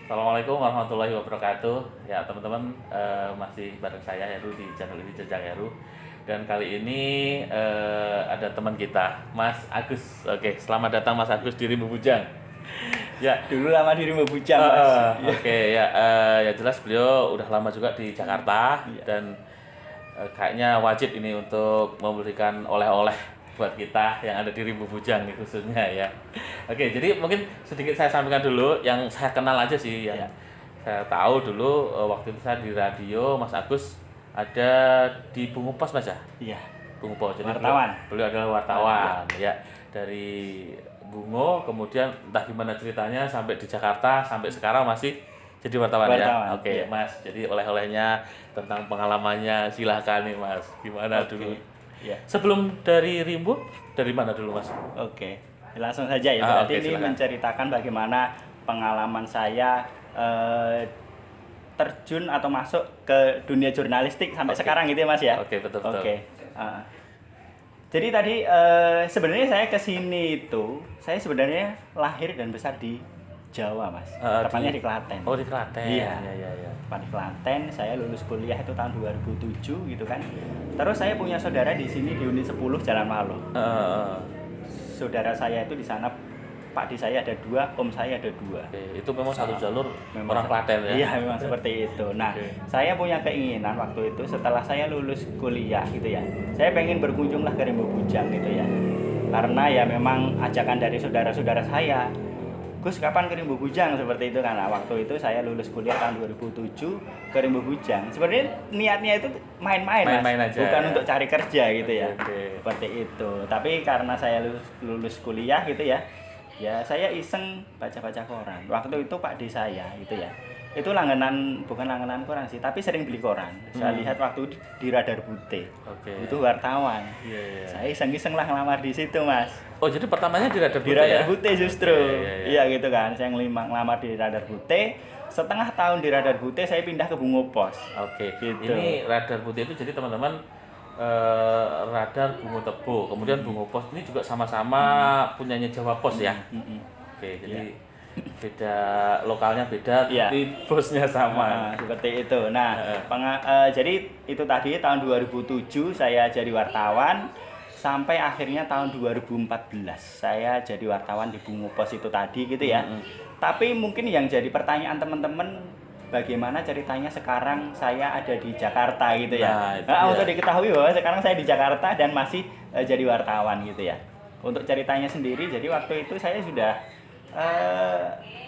Assalamualaikum warahmatullahi wabarakatuh. Ya teman-teman, masih bareng saya Heru di channel ini Jejak Heru. Dan kali ini ada teman kita, Mas Agus. Oke, selamat datang Mas Agus di Rimba Bujang. Ya, dulu lama di Rimba Bujang, Mas. Oke, ya, ya jelas beliau udah lama juga di Jakarta dan kayaknya wajib ini untuk memberikan oleh-oleh buat kita yang ada di Rimba Bujang nih khususnya ya. Oke, jadi mungkin sedikit saya sampaikan dulu yang saya kenal aja sih yang saya tahu dulu waktu itu saya di radio Mas Agus ada di Bungo Pos Mas ya? Iya. Bungo Pos. Jadi wartawan. Beliau adalah wartawan ya dari Bungo, kemudian entah gimana ceritanya sampai di Jakarta sampai sekarang masih jadi wartawan ya. Oke, iya. Mas. Jadi oleh-olehnya tentang pengalamannya silahkan nih Mas. Gimana dulu? Ya. Sebelum dari Rimbo, dari mana dulu Mas? Oke, langsung saja ya. Berarti ini silakan. Menceritakan bagaimana pengalaman saya terjun atau masuk ke dunia jurnalistik sampai sekarang gitu ya Mas ya. Oke, betul. Jadi tadi sebenarnya saya kesini itu, saya sebenarnya lahir dan besar di Jawa Mas, tepatnya di Klaten. Oh di Klaten. Iya. Tepat di Klaten. Saya lulus kuliah itu tahun 2007 gitu kan. Terus saya punya saudara di sini di Unit 10 Jalan Malo. Saudara saya itu di sana, Pak di saya ada 2, Om saya ada 2. Itu memang satu jalur orang Klaten ya? Iya memang seperti itu. Nah saya punya keinginan waktu itu setelah saya lulus kuliah gitu ya, saya pengen berkunjung lah ke Rimba Bujang gitu ya. Karena ya memang ajakan dari saudara-saudara saya, Gus kapan ke Rimba Bujang seperti itu kan. Nah, waktu itu saya lulus kuliah tahun 2007 ke Rimba Bujang. Sebenarnya niatnya itu main-main Mas, aja, bukan ya? Untuk cari kerja gitu ya. Okay. Seperti itu. Tapi karena saya lulus kuliah gitu ya, ya saya iseng baca-baca koran. Waktu itu Pak D saya gitu ya, itu bukan langganan koran sih, tapi sering beli koran. Saya lihat waktu di Radar Bute. Itu wartawan. Saya iseng-iseng lah ngelamar di situ Mas. Oh jadi pertamanya di Radar Bute di Radar ya? Bute justru. Iya gitu kan. Saya ngelamar di Radar Bute. Setengah tahun di Radar Bute saya pindah ke Bungo Pos. Gitu. Ini Radar Bute itu jadi teman-teman Radar Bungo Tebo, kemudian Bungo Pos ini juga sama-sama punyanya Jawa Pos ya. Jadi beda lokalnya beda, tapi bosnya sama. Seperti itu. Nah, jadi itu tadi tahun 2007 saya jadi wartawan sampai akhirnya tahun 2014 saya jadi wartawan di Bungo Pos itu tadi gitu ya. Tapi mungkin yang jadi pertanyaan teman-teman, bagaimana ceritanya sekarang saya ada di Jakarta gitu ya. Untuk diketahui bahwa sekarang saya di Jakarta dan masih jadi wartawan gitu ya. Untuk ceritanya sendiri, jadi waktu itu saya sudah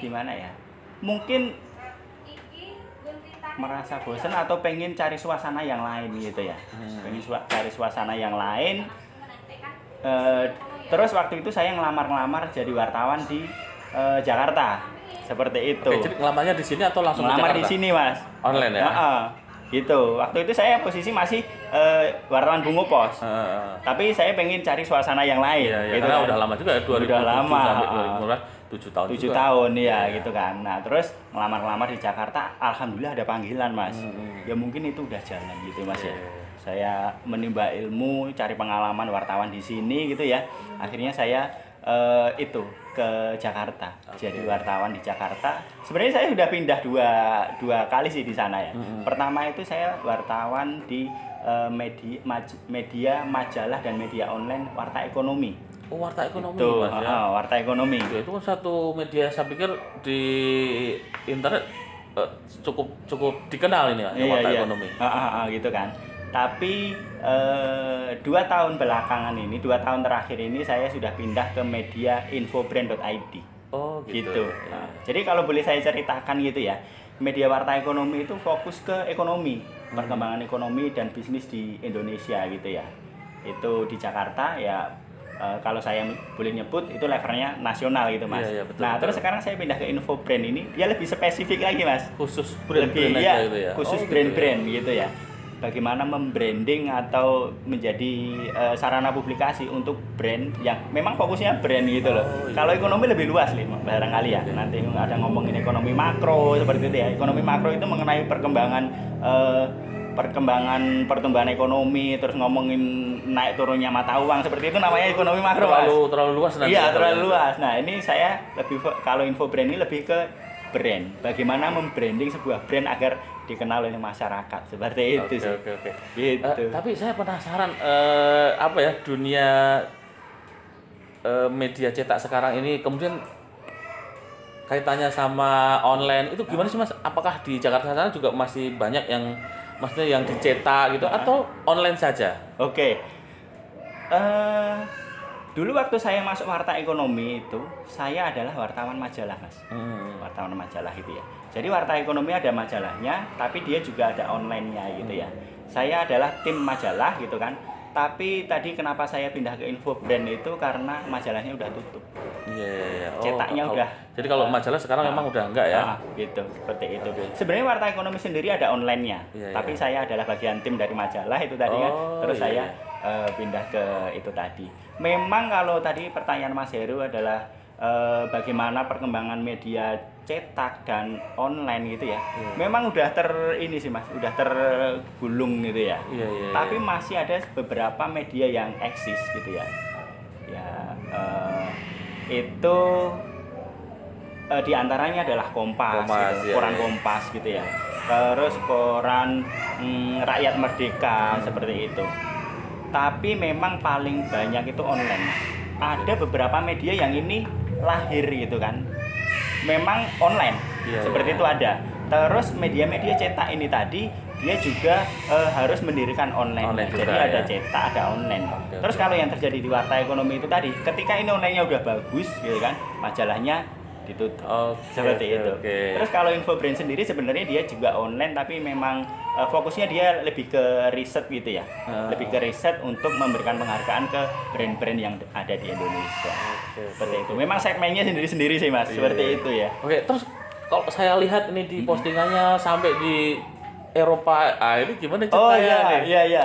gimana ya? Mungkin merasa bosan atau pengen cari suasana yang lain gitu ya. Pengen cari suasana yang lain. Terus waktu itu saya ngelamar jadi wartawan di Jakarta. Seperti itu. Jadi ngelamarnya di sini atau langsung ngelamar di sini Mas? Online ya? Gitu. Waktu itu saya posisi masih wartawan Bungo Pos. Tapi saya pengen cari suasana yang lain. Gitu karena kan? Udah lama juga ya, 2007 udah lama. Sampai 7 tahun 7 tahun ya gitu kan. Nah terus ngelamar di Jakarta, alhamdulillah ada panggilan Mas. Ya mungkin itu udah jalan gitu Mas ya. Saya menimba ilmu, cari pengalaman wartawan di sini gitu ya. Akhirnya saya itu ke Jakarta, jadi wartawan di Jakarta. Sebenarnya saya sudah pindah dua kali sih di sana ya. Pertama itu saya wartawan di media majalah dan media online Warta Ekonomi. Oh Warta Ekonomi itu, Mas ya? Warta Ekonomi. Itu kan satu media saya pikir di internet cukup dikenal ini ya, Warta Ekonomi. Gitu kan. Tapi 2 tahun belakangan ini, 2 tahun terakhir ini saya sudah pindah ke media infobrand.id. Oh gitu. Nah, jadi kalau boleh saya ceritakan gitu ya, media Warta Ekonomi itu fokus ke ekonomi, perkembangan ekonomi dan bisnis di Indonesia gitu ya. Itu di Jakarta ya, kalau saya boleh nyebut itu levelnya nasional gitu Mas. Betul, terus sekarang saya pindah ke infobrand ini, dia lebih spesifik lagi Mas. Khusus brand-brand aja gitu ya. Khusus brand-brand gitu ya. Bagaimana membranding atau menjadi sarana publikasi untuk brand yang memang fokusnya brand gitu loh. Kalau ekonomi lebih luas nih barangkali ya. Nanti ada ngomongin ekonomi makro seperti itu ya. Ekonomi makro itu mengenai perkembangan pertumbuhan ekonomi, terus ngomongin naik turunnya mata uang seperti itu namanya ekonomi makro. Terlalu luas nanti. Iya, terlalu luas. Nah, ini saya lebih kalau info brand ini lebih ke brand. Bagaimana membranding sebuah brand agar dikenal oleh masyarakat. Seperti itu sih. Oke. Gitu. Tapi saya penasaran apa ya dunia media cetak sekarang ini kemudian kaitannya sama online itu gimana sih Mas? Apakah di Jakarta sana juga masih banyak yang maksudnya yang dicetak gitu atau online saja? Oke. Dulu waktu saya masuk Warta Ekonomi itu, saya adalah wartawan majalah, Mas. Wartawan majalah itu ya. Jadi Warta Ekonomi ada majalahnya, tapi dia juga ada online-nya gitu ya. Saya adalah tim majalah gitu kan. Tapi tadi kenapa saya pindah ke Info Brand itu karena majalahnya udah tutup. Iya. Cetaknya udah. Jadi kalau majalah sekarang memang udah enggak ya? Gitu, seperti itu. Sebenarnya Warta Ekonomi sendiri ada online-nya. Tapi saya adalah bagian tim dari majalah itu tadi kan. Terus saya pindah ke itu tadi. Memang kalau tadi pertanyaan Mas Heru adalah bagaimana perkembangan media cetak dan online gitu ya. Memang udah ini sih Mas, udah tergulung gitu ya. Tapi masih ada beberapa media yang eksis gitu ya. Itu diantaranya adalah Kompas gitu, koran Kompas gitu ya. Terus koran Rakyat Merdeka seperti itu. Tapi memang paling banyak itu online. Ada beberapa media yang ini lahir gitu kan. Memang online. Seperti itu ada. Terus media-media cetak ini tadi dia juga harus mendirikan online. Jadi ada cetak, ada online. Terus kalau yang terjadi di Warta Ekonomi itu tadi, ketika ini online-nya udah bagus gitu kan, majalahnya ditutup. Seperti itu. Terus kalau Info Brand sendiri sebenarnya dia juga online tapi memang fokusnya dia lebih ke riset gitu ya. Lebih ke riset untuk memberikan penghargaan ke brand-brand yang ada di Indonesia. Seperti itu. Memang segmennya sendiri-sendiri sih Mas, seperti itu ya. Terus kalau saya lihat ini di postingannya sampai di Eropa, ini gimana ceritanya? Iya.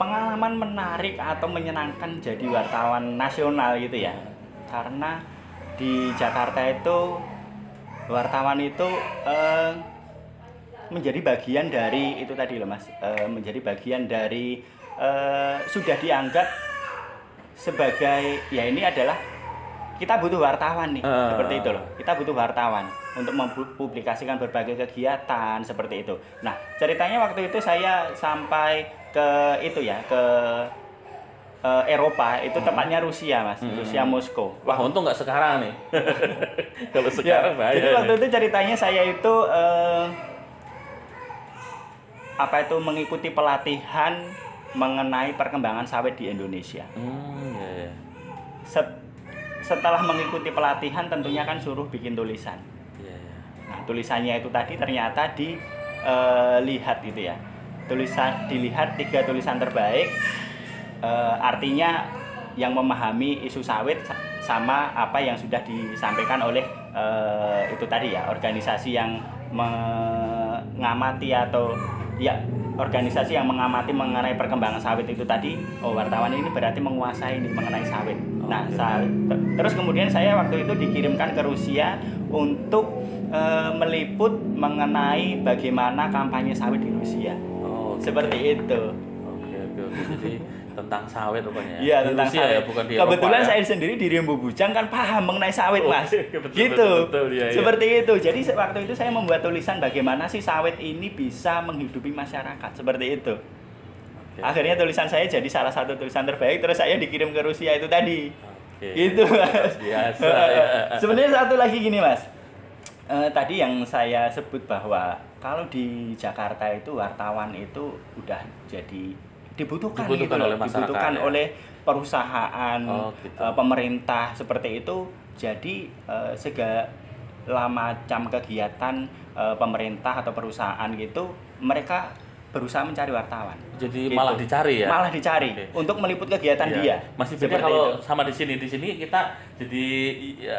Pengalaman menarik atau menyenangkan jadi wartawan nasional gitu ya. Karena di Jakarta itu wartawan itu menjadi bagian dari itu tadi loh Mas, menjadi bagian dari sudah dianggap sebagai ya ini adalah kita butuh wartawan nih, seperti itu loh. Kita butuh wartawan untuk mempublikasikan berbagai kegiatan seperti itu. Nah, ceritanya waktu itu saya sampai ke itu ya, ke Eropa, itu tepatnya Rusia Mas, Rusia Moskow. Wah, untung nggak sekarang nih. Kalau sekarang bahaya. Jadi waktu itu ceritanya saya itu mengikuti pelatihan mengenai perkembangan sawit di Indonesia. Setelah mengikuti pelatihan tentunya kan suruh bikin tulisan. Nah, tulisannya itu tadi ternyata dilihat gitu ya. Dilihat 3 tulisan terbaik. Artinya yang memahami isu sawit sama apa yang sudah disampaikan oleh itu tadi ya, organisasi yang mengamati atau ya organisasi yang mengamati mengenai perkembangan sawit itu tadi. Wartawan ini berarti menguasai ini mengenai sawit. Nah, terus kemudian saya waktu itu dikirimkan ke Rusia untuk meliput mengenai bagaimana kampanye sawit di Rusia. Seperti itu. Jadi tentang sawit rupanya. Iya, tentang Rusia sawit. Ya, bukan di Kebetulan Eropa, saya sendiri di Rimbu Bujang kan paham mengenai sawit, Mas. Betul, ya. Seperti itu. Jadi waktu itu saya membuat tulisan bagaimana sih sawit ini bisa menghidupi masyarakat. Seperti itu. Akhirnya tulisan saya jadi salah satu tulisan terbaik, terus saya dikirim ke Rusia itu tadi. Gitu, Mas. Biasa. Sebenarnya satu lagi gini, Mas. Tadi yang saya sebut bahwa kalau di Jakarta itu wartawan itu udah jadi dibutuhkan gitu, oleh masyarakat, dibutuhkan oleh perusahaan, gitu. Pemerintah seperti itu. Jadi segala macam kegiatan pemerintah atau perusahaan gitu mereka berusaha mencari wartawan. Jadi gitu. malah dicari ya. Malah dicari untuk meliput kegiatan dia. Masih beda kalau itu. Sama di sini kita jadi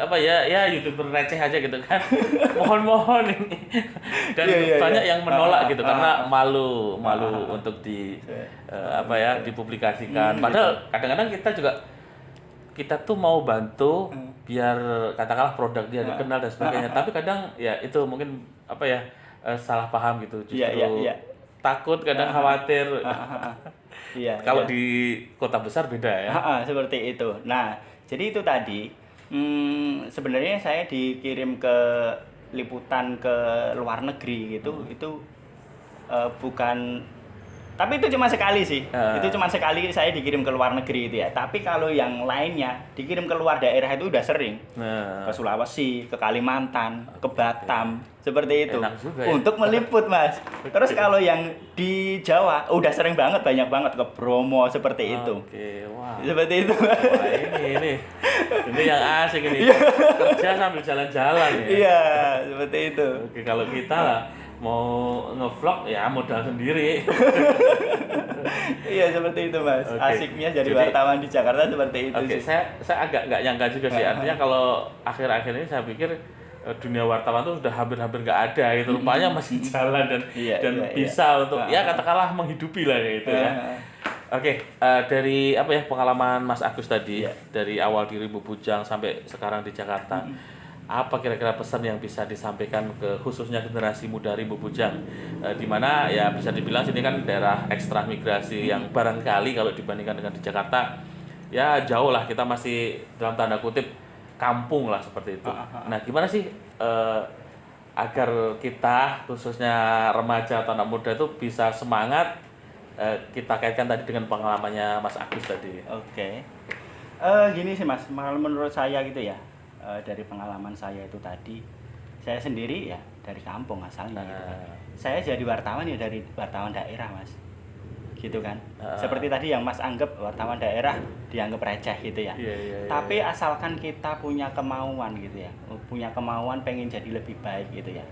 apa ya YouTuber receh aja gitu kan. Mohon ini. Dan banyak yang menolak gitu karena malu untuk dipublikasikan. Padahal kadang-kadang kita tuh mau bantu biar katakanlah produk dia dikenal dan sebagainya. Tapi kadang ya itu mungkin salah paham gitu. Justru takut, kadang khawatir. Kalau di kota besar beda ya. Seperti itu. Nah, jadi itu tadi Sebenarnya saya dikirim ke liputan ke luar negeri gitu, itu bukan, tapi itu cuma sekali sih. Itu cuma sekali saya dikirim ke luar negeri itu ya. Tapi kalau yang lainnya dikirim ke luar daerah itu udah sering. Ke Sulawesi, ke Kalimantan, ke Batam, seperti itu. Ya? Untuk meliput, Mas. Terus kalau yang di Jawa udah sering banget, banyak banget ke Bromo seperti itu. Wah. Seperti itu. Wah, ini yang asik ini. Kerja sambil jalan-jalan ya. Iya, seperti itu. Oke, kalau kita mau ngevlog ya modal sendiri. Iya, seperti itu, Mas. Asiknya jadi wartawan di Jakarta seperti itu sih. Saya agak nggak nyangka juga sih. Artinya kalau akhir-akhir ini saya pikir dunia wartawan tuh udah hampir-hampir nggak ada gitu. Rupanya masih jalan dan bisa untuk ya katakanlah menghidupi lah kayak gitu ya. Oke, dari apa ya pengalaman Mas Agus tadi dari awal di Rimbu Bujang sampai sekarang di Jakarta. Apa kira-kira pesan yang bisa disampaikan ke khususnya generasi muda Rimbu Bujang, di mana ya bisa dibilang sini kan daerah ekstra migrasi yang barangkali kalau dibandingkan dengan di Jakarta ya jauh lah, kita masih dalam tanda kutip kampung lah seperti itu. Nah gimana sih agar kita khususnya remaja atau anak muda itu bisa semangat, kita kaitkan tadi dengan pengalamannya Mas Agus tadi. Oke. Gini sih Mas, menurut saya gitu ya. Dari pengalaman saya itu tadi, saya sendiri ya dari kampung asalnya gitu kan. Saya jadi wartawan ya dari wartawan daerah, Mas, gitu kan. Seperti tadi yang Mas anggap wartawan daerah dianggap receh gitu ya. Tapi asalkan kita punya kemauan gitu ya, punya kemauan pengen jadi lebih baik gitu ya,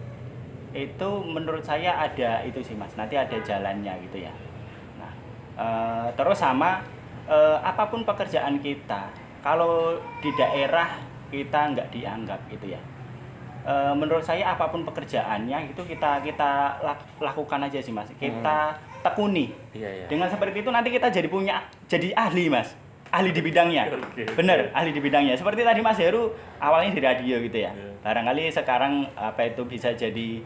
itu menurut saya ada itu sih Mas, nanti ada jalannya gitu ya. Nah terus sama apapun pekerjaan kita, kalau di daerah kita nggak dianggap gitu ya, menurut saya apapun pekerjaannya itu kita lakukan aja sih Mas, kita tekuni. Dengan seperti itu nanti kita jadi ahli Mas, ahli di bidangnya. Bener, ahli di bidangnya. Seperti tadi Mas Heru awalnya di radio gitu ya, barangkali sekarang apa itu bisa jadi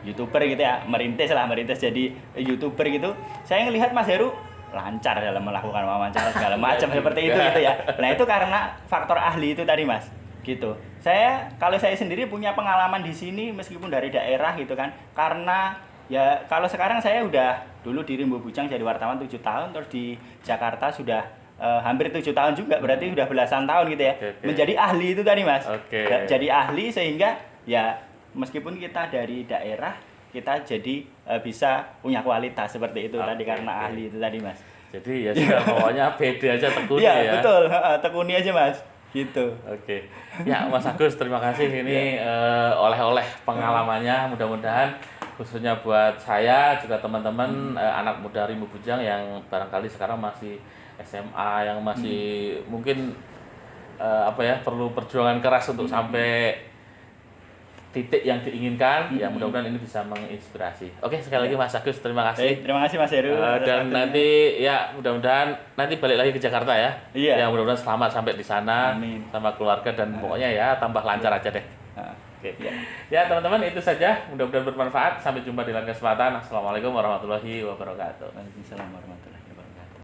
YouTuber gitu ya, merintis jadi YouTuber gitu. Saya ngelihat Mas Heru lancar dalam melakukan wawancara segala macam seperti itu gitu ya. Nah itu karena faktor ahli itu tadi Mas, gitu. Kalau saya sendiri punya pengalaman di sini meskipun dari daerah gitu kan, karena ya kalau sekarang saya udah dulu di Rimbu Bujang jadi wartawan 7 tahun, terus di Jakarta sudah hampir 7 tahun juga, berarti udah belasan tahun gitu ya. Menjadi ahli itu tadi Mas. Jadi ahli sehingga ya meskipun kita dari daerah, kita jadi bisa punya kualitas seperti itu tadi karena ahli itu tadi Mas. Jadi ya sudah pokoknya pede aja, tekuni ya. Iya betul, tekuni aja Mas. Gitu. Ya Mas Agus, terima kasih ini oleh-oleh pengalamannya, mudah-mudahan khususnya buat saya juga teman-teman anak muda Rimbu Bujang yang barangkali sekarang masih SMA, yang masih mungkin perlu perjuangan keras untuk sampai titik yang diinginkan, ya mudah-mudahan ini bisa menginspirasi. Oke, sekali lagi Mas Agus, terima kasih. Terima kasih Mas Heru. Dan nanti ya mudah-mudahan nanti balik lagi ke Jakarta ya. Ya mudah-mudahan selamat sampai di sana. Amin. Sama keluarga dan pokoknya ya tambah lancar aja deh. Ya teman-teman, itu saja, mudah-mudahan bermanfaat. Sampai jumpa di lain kesempatan. Assalamualaikum warahmatullahi wabarakatuh. Waalaikumsalam warahmatullahi wabarakatuh.